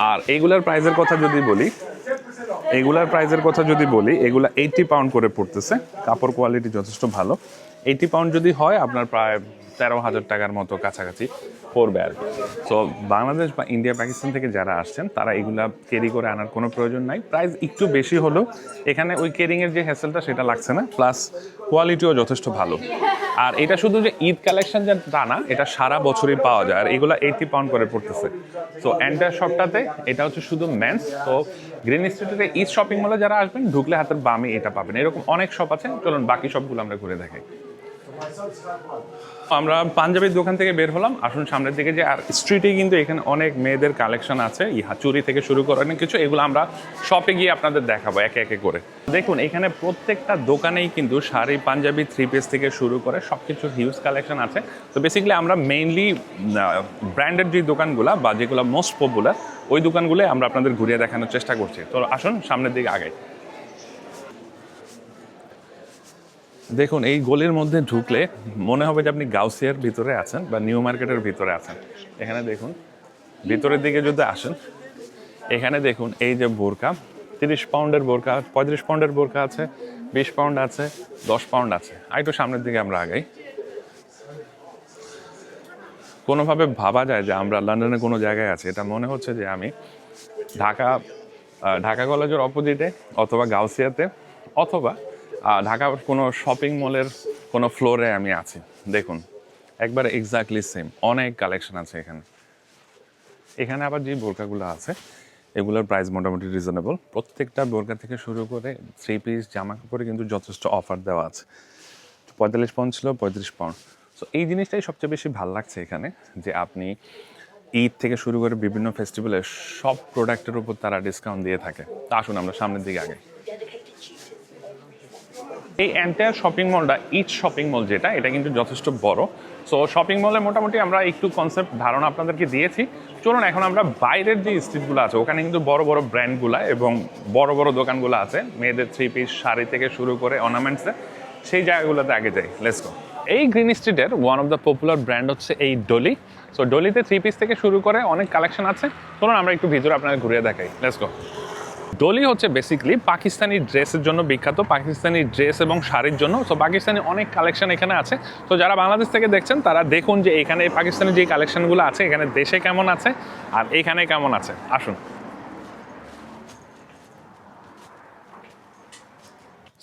আর এইগুলার প্রাইসের কথা যদি বলি, এগুলা 80 পাউন্ড করে পড়তেছে। কাপড় কোয়ালিটি যথেষ্ট ভালো। 80 পাউন্ড যদি হয় আপনার প্রায় 13,000 টাকার মতো কাছাকাছি পড়বে আর কি। সো বাংলাদেশ বা ইন্ডিয়া পাকিস্তান থেকে যারা আসছেন তারা এগুলা ক্যারি করে আনার কোনো প্রয়োজন নাই। প্রাইস একটু বেশি হলেও এখানে ওই ক্যারিংয়ের যে হ্যাসেলটা সেটা লাগছে না, প্লাস কোয়ালিটিও যথেষ্ট ভালো। আর এটা শুধু যে ঈদ কালেকশন যে তা না, এটা সারা বছরই পাওয়া যায়। আর এগুলো 80 পাউন্ড করে পড়তেছে। সো এন্টায়ার শপটাতে এটা হচ্ছে শুধু মেন্স। তো গ্রিন স্ট্রিটের ঈদ শপিং মলে যারা আসবেন ঢুকলে হাতের বামে এটা পাবেন। এরকম অনেক শপ আছে, চলুন বাকি সবগুলো আমরা ঘুরে দেখাই। আমরা পাঞ্জাবির দোকান থেকে বের হলাম, আসুন সামনের দিকে যে। আর স্ট্রিটে কিন্তু এখানে অনেক মেয়েদের কালেকশন আছে, চুড়ি থেকে শুরু করে অনেক কিছু। এগুলো আমরা শপে গিয়ে আপনাদের দেখাবো একে একে করে। দেখুন এখানে প্রত্যেকটা দোকানেই কিন্তু শাড়ি, পাঞ্জাবি, 3 পিস থেকে শুরু করে সব কিছুর হিউজ কালেকশন আছে। তো বেসিক্যালি আমরা মেইনলি ব্র্যান্ডেড যে দোকানগুলো বা যেগুলো মোস্ট পপুলার ওই দোকানগুলো আমরা আপনাদের ঘুরিয়ে দেখানোর চেষ্টা করছি। তো আসুন সামনের দিকে আগে। দেখুন এই গলির মধ্যে ঢুকলে মনে হবে যে আপনি গাউসিয়ার ভিতরে আছেন বা নিউ মার্কেটের ভিতরে আছেন। এখানে দেখুন ভিতরের দিকে যদি আসেন, এখানে দেখুন এই যে বোরকা, 30 পাউন্ডের বোরকা, 35 পাউন্ডের বোরকা আছে, 20 পাউন্ড আছে, 10 পাউন্ড আছে। আর একটু সামনের দিকে আমরা আগাই। কোনোভাবে ভাবা যায় যে আমরা লন্ডনের কোনো জায়গায় আছি, এটা মনে হচ্ছে যে আমি ঢাকা কলেজের অপোজিটে অথবা গাউসিয়াতে অথবা ঢাকার কোনো শপিং মলের কোনো ফ্লোরে আমি আছি। দেখুন একবারে এক্স্যাক্টলি সেম, অনেক কালেকশন আছে এখানে। এখানে আবার যে বোরকাগুলো আছে এগুলোর প্রাইস মোটামুটি রিজনেবল। প্রত্যেকটা বোরকা থেকে শুরু করে 3 পিস জামা কাপড়ে কিন্তু যথেষ্ট অফার দেওয়া আছে। 45 পাউন্ড ছিল, 35 পাউন্ড। সো এই জিনিসটাই সবচেয়ে বেশি ভালো লাগছে এখানে, যে আপনি ঈদ থেকে শুরু করে বিভিন্ন ফেস্টিভ্যালে সব প্রোডাক্টের উপর তারা ডিসকাউন্ট দিয়ে থাকে। তা আসুন আমরা সামনের দিকে আগে। এই এন্টায়ার শপিং মলটা ঈদ শপিং মল যেটা, এটা কিন্তু যথেষ্ট বড়। সো শপিং মলে মোটামুটি আমরা একটু কনসেপ্ট ধারণা আপনাদেরকে দিয়েছি। চলুন এখন আমরা বাইরের যে স্ট্রিটগুলো আছে ওখানে কিন্তু বড় বড় ব্র্যান্ডগুলো এবং বড় বড় দোকানগুলো আছে, মেয়েদের 3 পিস, শাড়ি থেকে শুরু করে অর্নামেন্টসে, সেই জায়গাগুলোতে আগে যাই। Let's go. এই গ্রিন স্ট্রিটের one of the popular brand হচ্ছে এই ডলি। সো ডলিতে 3 পিস থেকে শুরু করে অনেক কালেকশন আছে। চলুন আমরা একটু ভিতরে আপনাদের ঘুরিয়ে দেখাই। Let's go. ডলি হচ্ছে বেসিক্যালি পাকিস্তানি ড্রেসের জন্য বিখ্যাত, পাকিস্তানি ড্রেস এবং শাড়ির জন্য। সো পাকিস্তানি অনেক কালেকশন এখানে আছে। তো যারা বাংলাদেশ থেকে দেখছেন তারা দেখুন যে এখানে পাকিস্তানি যে কালেকশনগুলো আছে এখানে দেশে কেমন আছে আর এখানে কেমন আছে। আসুন।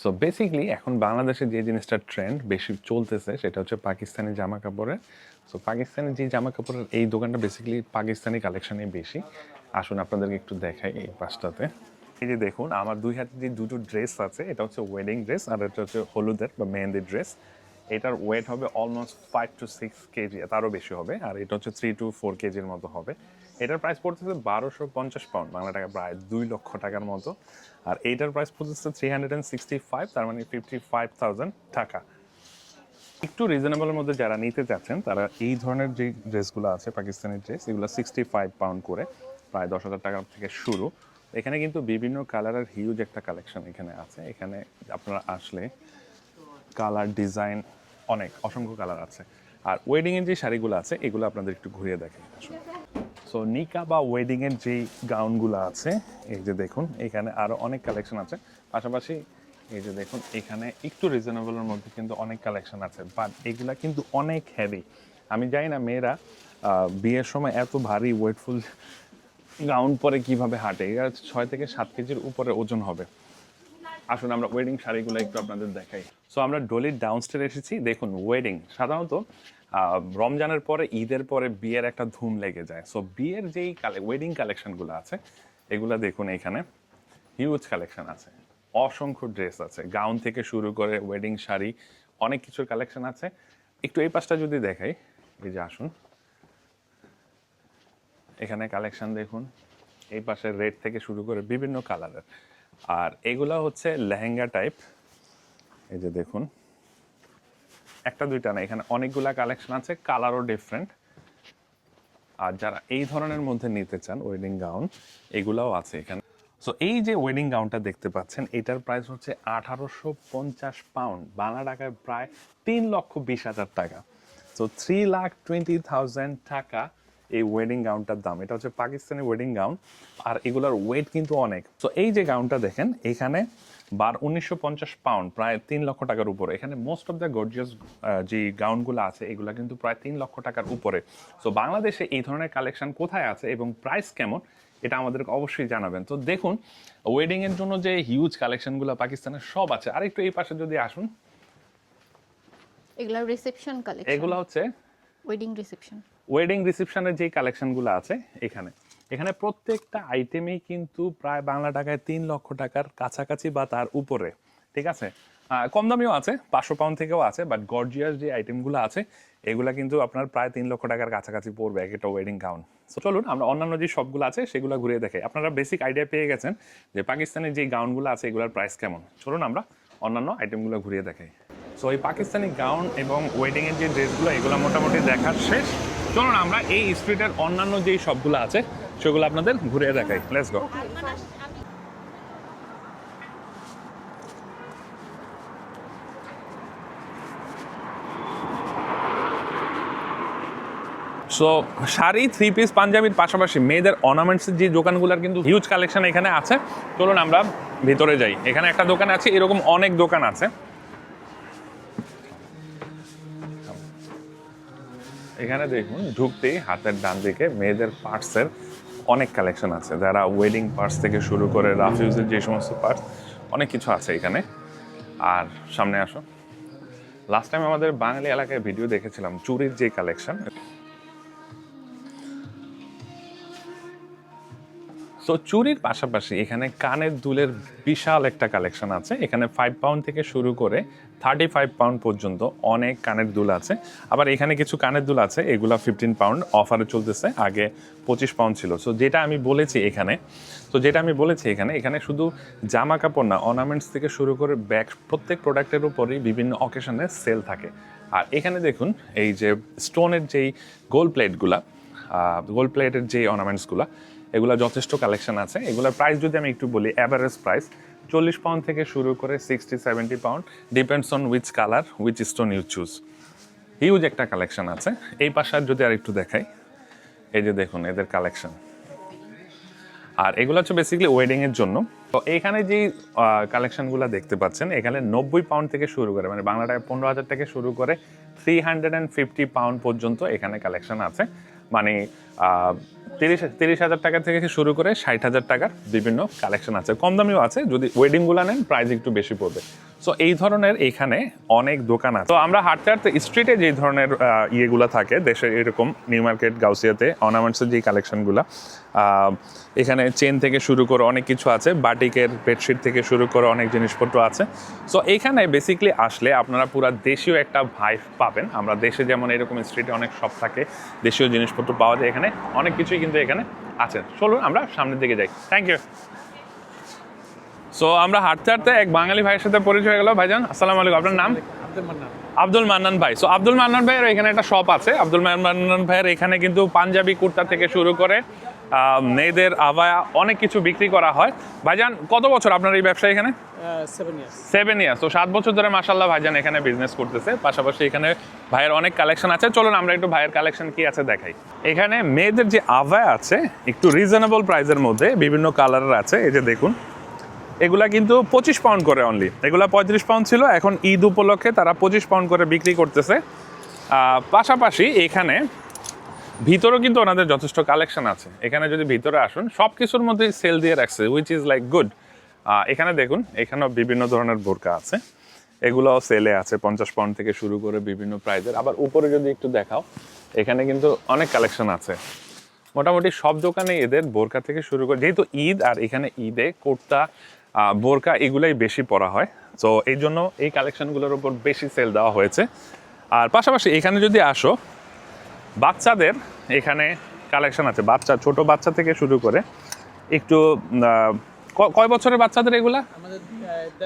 সো বেসিক্যালি এখন বাংলাদেশে যে জিনিসটা ট্রেন্ড বেশি চলতেছে সেটা হচ্ছে পাকিস্তানি জামা কাপড়ের। সো পাকিস্তানি যে জামা কাপড়ের এই দোকানটা বেসিক্যালি পাকিস্তানি কালেকশনই বেশি। আসুন আপনাদেরকে একটু দেখাই এই পাশটাতে। এই যে দেখুন আমার দুই হাতে যে দুটো ড্রেস আছে, এটা হচ্ছে ওয়েডিং ড্রেস আর এটা হচ্ছে হলুদের বা মেহেন্দি ড্রেস। এটার ওয়েট হবে অলমোস্ট 5 to 6 কেজি, তারও বেশি হবে। আর এটা হচ্ছে 3 to 4 কেজির মতো হবে। এটার প্রাইস পড়তেছে 1250 পাউন্ড, বাংলা টাকা প্রায় 2 লক্ষ টাকার মতো। আর এইটার প্রাইস পড়তেছে 365, তার মানে 55,000 টাকা। একটু রিজনেবলের মধ্যে যারা নিতে চাচ্ছেন তারা এই ধরনের যে ড্রেসগুলো আছে পাকিস্তানি ড্রেস, এগুলো 65 পাউন্ড করে, প্রায় 10,000 টাকা থেকে শুরু। এখানে কিন্তু বিভিন্ন কালারের হিউজ একটা কালেকশন এখানে আছে। এখানে আপনারা আসলে কালার, ডিজাইন অনেক অসংখ্য কালার আছে। আর ওয়েডিংয়ের যে শাড়িগুলো আছে এগুলো আপনাদের একটু ঘুরিয়ে দেখেন। আসুন। সো সো নিকা বা ওয়েডিং এর যে গাউনগুলো আছে এই যে দেখুন এখানে আরো অনেক কালেকশন আছে, পাশাপাশি এই যে দেখুন এখানে একটু রিজনেবলের মধ্যে কিন্তু অনেক কালেকশন আছে, বাট এগুলা কিন্তু অনেক হেভি। আমি জানি না মেয়েরা বিয়ের সময় এত ভারী ওয়েটফুল গাউন পরে কিভাবে হাঁটে, এরা 6 থেকে 7 কেজির উপরে ওজন হবে। আসুন আমরা ওয়েডিং শাড়িগুলো একটু আপনাদের দেখাই। সো আমরা ডলির ডাউনস্টের এসেছি। দেখুন ওয়েডিং সাধারণত রমজানের পরে ঈদের পরে বিয়ের একটা ধুম লেগে যায়। সো বিয়ের যেই ওয়েডিং কালেকশনগুলো আছে এগুলা দেখুন, এখানে হিউজ কালেকশন আছে, অসংখ্য ড্রেস আছে, গাউন থেকে শুরু করে ওয়েডিং শাড়ি অনেক কিছুর কালেকশন আছে। একটু এই পাশটা যদি দেখাই, এই যে আসুন এখানে কালেকশন দেখুন, এই পাশে রেড থেকে শুরু করে বিভিন্ন কালারের, আর এগুলা হচ্ছে লেহেঙ্গা টাইপ। এই যে দেখুন একটা দুইটা না, এখানে অনেকগুলা কালেকশন আছে, কালারও ডিফারেন্ট। আর যারা এই ধরনের মধ্যে নিতে চান ওয়েডিং গাউন, এগুলাও আছে এখানে। সো এই যে ওয়েডিং গাউনটা দেখতে পাচ্ছেন এটার প্রাইস হচ্ছে 1850 পাউন্ড, বাংলা টাকায় প্রায় 3,20,000 টাকা। সো 3,20,000 টাকা এই ওয়েডিং গাউনটার দাম। এটা হচ্ছে পাকিস্তানি ওয়েডিং গাউন, আর এগুলোর ওয়েট কিন্তু অনেক। সো এই যে গাউনটা দেখেন এখানে 1950 পাউন্ড, প্রায় 3 লক্ষ টাকার উপরে। এখানে মোস্ট অফ দ্য গর্জিয়াস যে গাউনগুলো আছে এগুলো কিন্তু প্রায় 3 লক্ষ টাকার উপরে। সো বাংলাদেশে এই ধরনের কালেকশন কোথায় আছে এবং প্রাইস কেমন এটা আমাদেরকে অবশ্যই জানাবেন। তো দেখুন ওয়েডিং এর জন্য যে হিউজ কালেকশনগুলো পাকিস্তানের সব আছে। আর একটু এই পাশে যদি আসুন, এগুলা রিসেপশন কালেকশন, এগুলো হচ্ছে ওয়েডিং রিসেপশন। ওয়েডিং রিসেপশনের যে কালেকশনগুলো আছে এখানে, এখানে প্রত্যেকটা আইটেমেই কিন্তু প্রায় বাংলা টাকায় 3 লক্ষ টাকার কাছাকাছি বা তার উপরে, ঠিক আছে। কম দামিও আছে, 500 পাউন্ড থেকেও আছে, বাট গর্জিয়াস যে আইটেমগুলো আছে এগুলা কিন্তু আপনার প্রায় 3 লক্ষ টাকার কাছাকাছি পড়বে এক একটা ওয়েডিং গাউন। সো চলুন আমরা অন্যান্য যে সবগুলো আছে সেগুলো ঘুরিয়ে দেখাই। আপনারা বেসিক আইডিয়া পেয়ে গেছেন যে পাকিস্তানের যে গাউনগুলো আছে এগুলোর প্রাইস কেমন। চলুন আমরা অন্যান্য আইটেমগুলো ঘুরিয়ে দেখাই। সো এই পাকিস্তানি গাউন এবং ওয়েডিংয়ের যে ড্রেসগুলো এগুলো মোটামুটি দেখার শেষ। চলুন আমরা এই স্ট্রিটের অন্যান্য যেই সবগুলো আছে সেগুলো আপনাদের ঘুরিয়ে দেখাই। Let's go. So sari, 3 piece, পাঞ্জাবির পাশাপাশি মেয়েদের অর্নামেন্টসের যে দোকানগুলোর কিন্তু হিউজ কালেকশন এখানে আছে। চলুন আমরা ভিতরে যাই। এখানে একটা দোকান আছে, এরকম অনেক দোকান আছে। এখানে দেখুন ঢুকতেই হাতের ডান দিকে মেয়েদের পার্টসের অনেক কালেকশন আছে, যারা ওয়েডিং পার্টস থেকে শুরু করে রাফিউজের যে সমস্ত পার্টস অনেক কিছু আছে এখানে। আর সামনে আসো, লাস্ট টাইম আমাদের বাঙালি এলাকায় ভিডিও দেখেছিলাম চুরির যে কালেকশন। সো চুরির পাশাপাশি এখানে কানের দুলের বিশাল একটা কালেকশন আছে। এখানে 5 পাউন্ড থেকে শুরু করে 35 পাউন্ড পর্যন্ত অনেক কানের দুল আছে। আবার এখানে কিছু কানের দুল আছে এগুলা 15 পাউন্ড অফারে চলতেছে, আগে 25 পাউন্ড ছিল। সো যেটা আমি বলেছি এখানে শুধু জামা কাপড় না, অর্নামেন্টস থেকে শুরু করে ব্যাগ, প্রত্যেক প্রোডাক্টের উপরই বিভিন্ন অকেশনে সেল থাকে। আর এখানে দেখুন এই যে স্টোনের যেই গোল্ড প্লেটের যে অর্নামেন্টসগুলো এগুলো যথেষ্ট কালেকশন আছে। এগুলোর প্রাইস যদি আমি একটু বলি, অ্যাভারেজ প্রাইস 40 পাউন্ড থেকে শুরু করে 60-70 pound, depends on which colour, which stone you choose. Huge একটা কালেকশন আছে। এই পাশে যদি আর একটু দেখাই, এই যে দেখুন এদের কালেকশন। আর এগুলো হচ্ছে বেসিক্যালি ওয়েডিংয়ের জন্য। তো এখানে যে কালেকশনগুলো দেখতে পাচ্ছেন এখানে 90 পাউন্ড থেকে শুরু করে, মানে বাংলা টাকায় 15,000 থেকে শুরু করে 350 পাউন্ড পর্যন্ত এখানে কালেকশন আছে। মানে 30,000 টাকা থেকে শুরু করে 60,000 টাকার বিভিন্ন কালেকশন আছে। কম দামিও আছে, যদি ওয়েডিংগুলো নেন প্রাইস একটু বেশি পড়বে। সো এই ধরনের এখানে অনেক দোকান আছে। তো আমরা হাঁটতে হাঁটতে স্ট্রিটে যে ধরনের ইয়েগুলো থাকে দেশে, এরকম নিউ মার্কেট, গাউসিয়াতে অর্নামেন্টসের যে কালেকশনগুলো, এখানে চেন থেকে শুরু করে অনেক কিছু আছে, বাটিকের বেডশিট থেকে শুরু করে অনেক জিনিসপত্র আছে। সো এখানে বেসিক্যালি আসলে আপনারা পুরো দেশীয় একটা ভাইব পাবেন। আমরা দেশে যেমন এরকম স্ট্রিটে অনেক শপ থাকে, দেশীয় জিনিসপত্র পাওয়া যায়, এখানে অনেক কিছুই কিন্তু এখানে আছে। চলুন আমরা সামনের দিকে যাই। Thank you. সো আমরা হাঁটতে হাঁটতে এক বাঙালি ভাইয়ের সাথে পরিচয় হয়ে গেল। ভাইজান আসসালামু আলাইকুম, আপনার নাম? আব্দুল মান্নান ভাই। সো আব্দুল মান্নান ভাইয়ের এখানে একটা শপ আছে। আব্দুল মান্নান ভাইয়ের এখানে কিন্তু পাঞ্জাবি কুর্তা থেকে শুরু করে মেয়েদের আবায়া অনেক কিছু বিক্রি করা হয়। ভাইজান কত বছর আপনার এই ব্যবসা এখানে? 7 ইয়ার্স। তো 7 বছর ধরে মাশাআল্লাহ ভাইজান এখানে বিজনেস করতেছে। পাশাপাশি এখানে ভাইয়ের অনেক কালেকশন আছে। চলুন আমরা একটু ভাইয়ের কালেকশন কি আছে দেখাই। এখানে মেয়েদের যে আবায়া আছে একটু রিজনেবল প্রাইসের মধ্যে বিভিন্ন কালারের আছে। এই যে দেখুন, এগুলা কিন্তু 25 পাউন্ড করে অনলি। এগুলা 35 পাউন্ড ছিল, এখন ঈদ উপলক্ষে তারা 25 পাউন্ড করে বিক্রি করতেছে। পাশাপাশি এখানে ভিতরেও কিন্তু ওনাদের যথেষ্ট কালেকশন আছে। এখানে যদি ভিতরে আসুন, সব কিছুর মধ্যেই সেল দিয়ে রাখছে, উইচ ইজ লাইক গুড। এখানে দেখুন, এখানেও বিভিন্ন ধরনের বোরকা আছে, এগুলোও সেলে আছে 50 পাউন্ড থেকে শুরু করে বিভিন্ন প্রাইজের। আবার উপরে যদি একটু দেখাও, এখানে কিন্তু অনেক কালেকশন আছে। মোটামুটি সব দোকানে এদের বোরকা থেকে শুরু করে, যেহেতু ঈদ আর এখানে ঈদে কুর্তা বোরকা এগুলাই বেশি পরা হয়, তো এই জন্য এই কালেকশনগুলোর উপর বেশি সেল দেওয়া হয়েছে। আর পাশাপাশি এখানে যদি আসো, বাচ্চাদের এখানে কালেকশন আছে, ছোট বাচ্চা থেকে শুরু করে একটু কয় বছরের বাচ্চাদের এগুলা?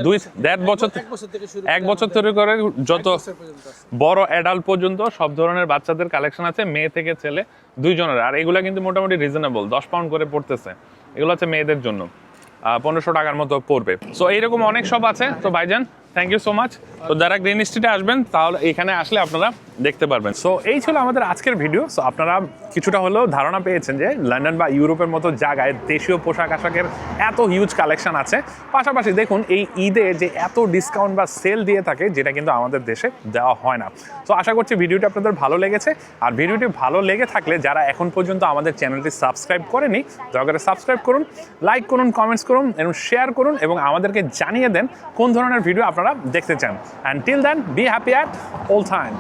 1.5 বছর, 1 বছর থেকে করে যত বড় অ্যাডাল্ট পর্যন্ত সব ধরনের বাচ্চাদের কালেকশন আছে, মেয়ে থেকে ছেলে দুইজনের। আর এগুলা কিন্তু মোটামুটি রিজনেবল, 10 পাউন্ড করে পড়তেছে। এগুলো হচ্ছে মেয়েদের জন্য, 1500 টাকার মতো পড়বে। সো এইরকম অনেক সব আছে। তো ভাইজান থ্যাংক ইউ সো মাচ। তো যারা গ্রিন স্ট্রিটে আসবেন তাহলে এখানে আসলে আপনারা দেখতে পারবেন। সো এই ছিল আমাদের আজকের ভিডিও। সো আপনারা কিছুটা হলেও ধারণা পেয়েছেন যে লন্ডন বা ইউরোপের মতো জায়গায় দেশীয় পোশাক আশাকের এত হিউজ কালেকশন আছে। পাশাপাশি দেখুন এই ঈদে যে এত ডিসকাউন্ট বা সেল দিয়ে থাকে, যেটা কিন্তু আমাদের দেশে দেওয়া হয় না। তো আশা করছি ভিডিওটি আপনাদের ভালো লেগেছে। আর ভিডিওটি ভালো লেগে থাকলে যারা এখন পর্যন্ত আমাদের চ্যানেলটি সাবস্ক্রাইব করেনি, দয়া করে সাবস্ক্রাইব করুন, লাইক করুন, কমেন্টস করুন এবং শেয়ার করুন, এবং আমাদেরকে জানিয়ে দেন কোন ধরনের ভিডিও আপনারা দেখতে চান। And till then, be happy at all time.